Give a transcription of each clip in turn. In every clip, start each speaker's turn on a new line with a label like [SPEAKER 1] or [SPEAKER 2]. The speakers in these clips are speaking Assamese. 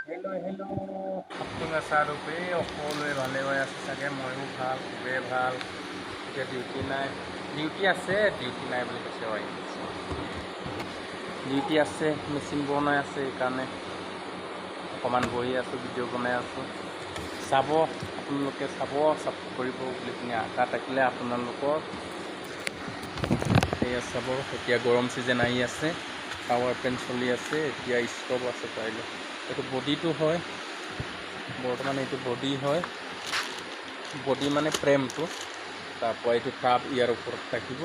[SPEAKER 1] হেল্ল' আপোনালোকে চাৰূপে সকলোৱে ভালে হৈ আছে চাগে, ময়ো ভাল, খুবেই ভাল। এতিয়া ডিউটি নাই, ডিউটি আছে, ডিউটি নাই বুলি কৈছে হয়। ডিউটি আছে, মেচিন বনাই আছে, সেইকাৰণে অকণমান বহি আছোঁ, ভিডিঅ' বনাই আছোঁ। চাব, আপোনালোকে চাব, ছাপোৰ্ট কৰিব বুলি কিনে আশা থাকিলে আপোনালোকৰ। সেয়া চাব, এতিয়া গৰম ছিজন আহি আছে, টাৱাৰ ফেন চলি আছে, এতিয়া ষ্টভ আছে পাৰিলে। এইটো বডিটো হয়, বৰ্তমান এইটো বডি হয়, বডি মানে ফ্ৰেমটো, তাৰপৰা এইটো টাব ইয়াৰ ওপৰত থাকিব।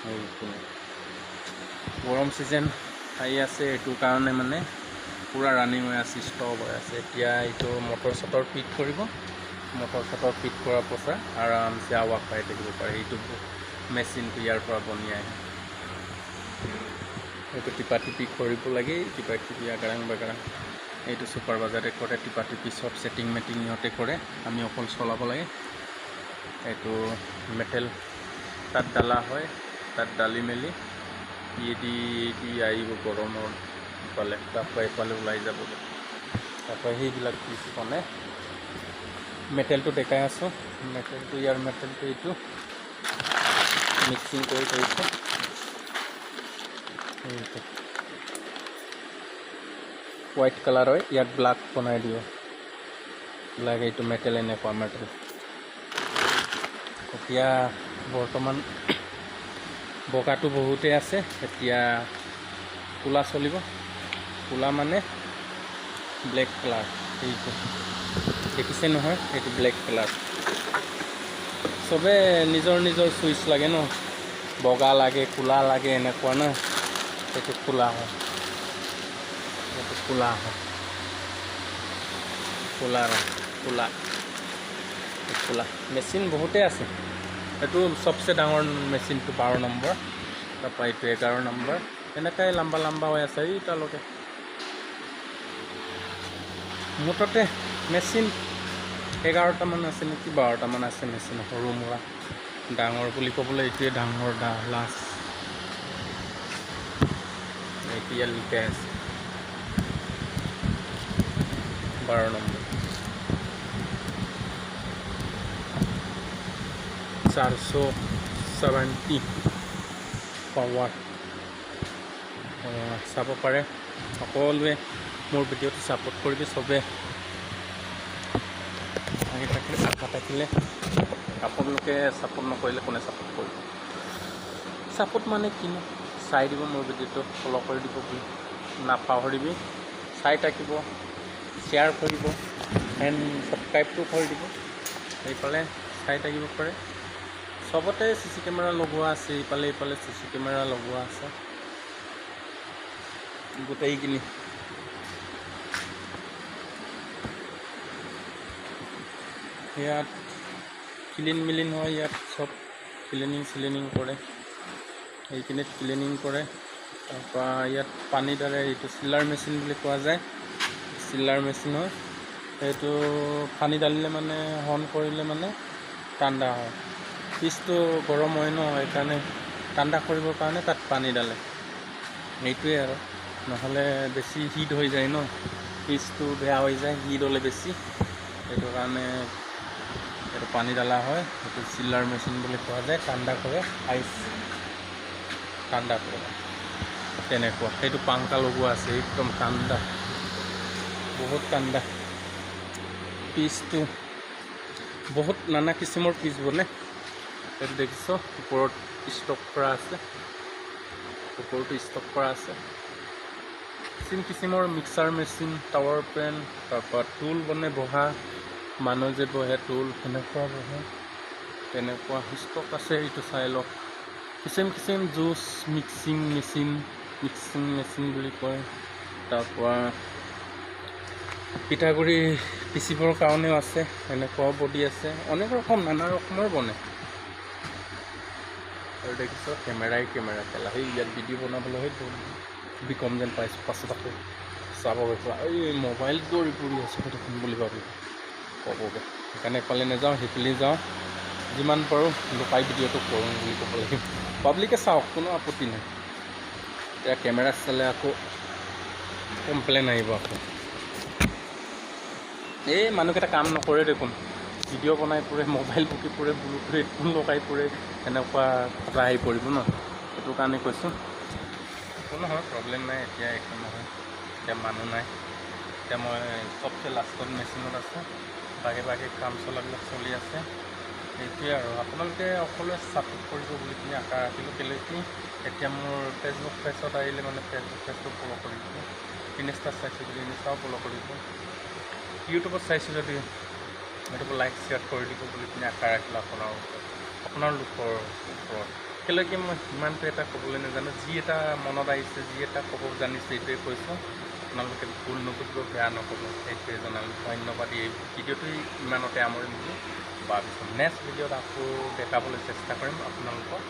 [SPEAKER 1] সেইখিনি গৰম ছিজন আহি আছে, এইটো কাৰণে মানে পূৰা ৰানিং হৈ আছে, ষ্টভ হৈ আছে। এতিয়া এইটো মটৰ চটৰ ফিট কৰিব, মটৰ চটৰ ফিট কৰাৰ পাছত আৰামছে হাৱা খাই থাকিব পাৰে। এইটো মেচিনটো ইয়াৰ পৰা বনি আহে, এইটো টিপা টিপি কৰিব লাগে, টিপা টিপি আগাৰাং বাগাৰাং। এইটো ছুপাৰভাইজাৰে কৰে, টিপা টিপি চব ছেটিং মেটিং সিহঁতে কৰে, আমি অকল চলাব লাগে। এইটো মেটেল তাত ডালা হয়, তাত ডালি মেলি দি আহিব গৰমৰ ইফালে, তাৰপৰা এইফালে ওলাই যাব। তাৰপৰা সেইবিলাক পিচ বনে মেটেলটো দেখাই আছোঁ, মেটেলটো ইয়াৰ মেটেলটো এইটো মিক্সিং কৰি থৈছে। হোৱাইট কালাৰ হয়, ইয়াত ব্লাক বনাই দিব, ব্লাক এইটো মেটেল, এনেকুৱা মেটেল। এতিয়া বৰ্তমান বগাটো বহুতেই আছে, এতিয়া ক'লা চলিব, ক'লা মানে ব্লেক কালাৰ। এইটো দেখিছে নহয়, এইটো ব্লেক কালাৰ। চবে নিজৰ নিজৰ চুইচ লাগে ন, বগা লাগে, ক'লা লাগে, এনেকুৱা ন। এইটো ক'লা হয়, এইটো ক'লা হয়, ক'লা ৰং, ক'লা ক'লা। মেচিন বহুতেই আছে, এইটো চবচে ডাঙৰ মেচিনটো 12 নম্বৰ, তাৰপৰা এইটো 11 নম্বৰ, এনেকৈ লাম্বা লাম্বা হৈ আছে এইটালৈকে। মুঠতে মেচিন 11টামান আছে নেকি, 12টামান আছে মেচিন, সৰু মুৰা। ডাঙৰ বুলি ক'বলৈ এইটোৱে ডাঙৰ লাষ্ট, এতিয়া লিখাই আছে 12 নম্বৰ। 470 পাৱাৰ। চাব পাৰে সকলোৱে, মোৰ ভিডিঅ'টো ছাপোৰ্ট কৰিবি চবে। আহি থাকিলে আশা থাকিলে, আপোনালোকে ছাপোৰ্ট নকৰিলে কোনে ছাপোৰ্ট কৰিব। ছাপোৰ্ট মানে কিনো, চাই দিব মোৰ ভিডিঅ'টো, ফ'ল' কৰি দিব বুলি নাপাহৰিবি। চাই থাকিব, শ্বেয়াৰ কৰিব, এণ্ড ছাবস্ক্ৰাইবটো কৰি দিব, এইফালে চাই থাকিব পাৰে। চবতে CC কেমেৰা লগোৱা আছে, ইফালে ইফালে CC কেমেৰা লগোৱা আছে, গোটেইখিনি। ইয়াত ক্লিন মিলিন হয়, ইয়াত চব ক্লিনিং কৰে, এইখিনিত ক্লিনিং কৰে। তাৰপৰা ইয়াত পানী ঢালে, এইটো চিলাৰ মেচিন বুলি কোৱা যায়, চিলাৰ মেচিন হয়। এইটো পানী ঢালিলে মানে অন কৰিলে মানে ঠাণ্ডা হয়, পিচটো গৰম হয় ন, সেইকাৰণে ঠাণ্ডা কৰিবৰ কাৰণে তাত পানী ঢালে। এইটোৱে আৰু, নহ'লে বেছি হিট হৈ যায় ন, পিচটো বেয়া হৈ যায় হিট হ'লে বেছি, সেইটো কাৰণে এইটো পানী ঢালা হয়। এইটো চিলাৰ মেচিন বুলি কোৱা যায়, ঠাণ্ডা কৰে, আইচ ঠাণ্ডা কৰে, তেনেকুৱা। সেইটো পাংখা লগোৱা আছে, একদম ঠাণ্ডা, বহুত ঠাণ্ডা। পিচটো বহুত নানা কিচিমৰ পিচ বনে, এইটো দেখিছ, ওপৰত ষ্টক কৰা আছে, ওপৰতো ষ্টক কৰা আছে। কিচিম কিচিমৰ মিক্সাৰ মেচিন, টাৱাৰ পেন, তাৰপৰা টুল বনে, বহা মানুহ যে বহে টুল, সেনেকুৱা বহে, তেনেকুৱা ষ্টক আছে। এইটো চাই লওক, কিচিম কিচিম জুচ মিক্সিং মেচিন বুলি কয়। তাৰপৰা পিঠাগুড়ি পিচিবৰ কাৰণেও আছে, এনেকুৱাও বডি আছে, অনেক ৰকম নানা ৰকমৰ বনে। আৰু দেখিছ কেমেৰা কেলা, সেই ইয়াত ভিডিঅ' বনাবলৈ সেই বিকম যেন পাইছোঁ, পাছত আকৌ চাব গৈছোঁ, এই মোবাইল দৌৰি পৰি আছোঁ দেখোন বুলি ভাবি ক'বগৈ, সেইকাৰণে এফালে নাযাওঁ, সেইফালে যাওঁ, যিমান পাৰোঁ লুকাই ভিডিঅ'টো কৰোঁ বুলি ক'ব লাগিব। পাব্লিকে চাওক, কোনো আপত্তি নাই। এতিয়া কেমেৰা চালে আকৌ কমপ্লেইন আহিব আকৌ। এই মানুহকেইটা কাম নকৰে দেখোন, ভিডিঅ' বনাই ফুৰে, মোবাইল বুকি ফুৰে, ব্লুটুথ হেডফোন লগাই ফুৰে, এনেকুৱা কথা আহি পৰিব ন। সেইটো কাৰণে কৈছোঁ, একো নহয়, প্ৰব্লেম নাই, এতিয়া একো নহয়, এতিয়া মানুহ নাই। এতিয়া মই চবচে লাষ্টত মেচিনত আছে, বাগে বাগে কাম চলাবিলাক চলি আছে। সেইটোৱে আৰু আপোনালোকে সকলোৱে ছাপোৰ্ট কৰিব বুলি কিনি আশা ৰাখিলোঁ। কেলৈ কি এতিয়া মোৰ ফেচবুক পেজত আহিলে মানে ফেচবুক পেজটো ফ'ল' কৰিব, ইনষ্টাত চাইছোঁ যদি ইনষ্টাও ফ'ল' কৰিব, ইউটিউবত চাইছোঁ যদি ইউটিউবত লাইক শ্বেয়াৰ কৰি দিব বুলি কিনি আশা ৰাখিলোঁ আপোনালোকৰ ওপৰত। কেলৈ কি মই সিমানটো এটা ক'বলৈ নাজানো, যি এটা মনত আহিছে, যি এটা ক'ব জানিছোঁ এইটোৱে কৈছোঁ। আপোনালোকে ভুল নকৰিব, বেয়া নক'ব, সেইটোৱে জনালোঁ। ধন্যবাদ। এই ভিডিঅ'টো ইমানতে সামৰিম বুলি ভাবিছোঁ। নেক্সট ভিডিঅ'ত আকৌ দেখাবলৈ চেষ্টা কৰিম আপোনালোকক।